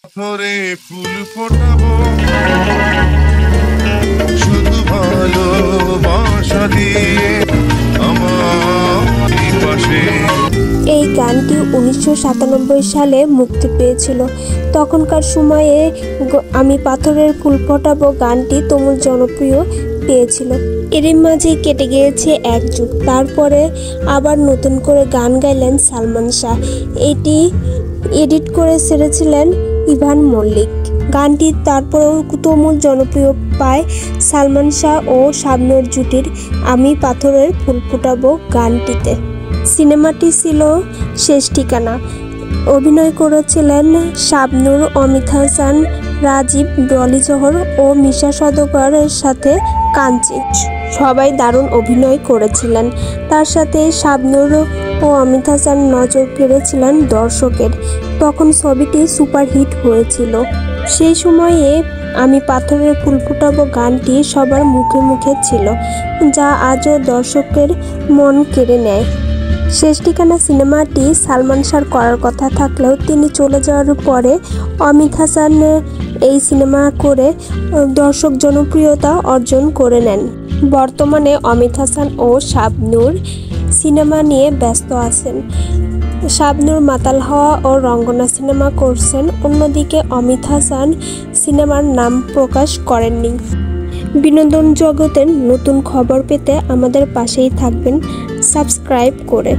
ধরে ফুল ফোটাবো শুধু ভালোবাসা দিয়ে আমার পাশে। এই গানটি 1997 সালে মুক্তি পেয়েছিল। তখনকার সময়ে আমি পাথরের ফুল ফোটাবো গানটি তুমুল জনপ্রিয় পেয়েছিল। এরই মাঝে কেটে গিয়েছে এক যুগ। তারপরে আবার নতুন করে গান গাইলেন সালমান শাহ। এটি এডিট করে ছেড়েছিলেন ইভান মল্লিক। গানটি তারপরেও তুমুল জনপ্রিয় পায় সালমান শাহ ও শাবনূর জুটির আমি পাথরের ফুল ফোটাবো গানটিতে। সিনেমাটি ছিল শেষ ঠিকানা। অভিনয় করেছিলেন শাবনূর, অমিত হাসান, রাজীব, ডলি জহর ও মিশা সওদাগরের সাথে কাঞ্চি। সবাই দারুণ অভিনয় করেছিলেন। তার সাথে শাবনূর ও অমিত হাসান নজর কেড়েছিলেন দর্শকের। তখন ছবিটি সুপারহিট হয়েছিল। সেই সময়ে আমি পাথরের ফুল ফোটাবো গানটি সবার মুখে মুখে ছিল, যা আজও দর্শকের মন কেড়ে নেয়। শেষ ঠিকানা সিনেমাটি সালমান শাহর করার কথা থাকলেও তিনি চলে যাওয়ার পরে অমিত হাসান এই সিনেমা করে দর্শক জনপ্রিয়তা অর্জন করে নেন। বর্তমানে অমিত হাসান ও শাবনূর সিনেমা নিয়ে ব্যস্ত আছেন। শাবনূর মাতাল হওয়া ও রঙ্গনা সিনেমা করছেন। অন্যদিকে অমিত হাসান সিনেমার নাম প্রকাশ করেননি। বিনোদন জগতের নতুন খবর পেতে আমাদের পাশেই থাকবেন সাবস্ক্রাইব করে।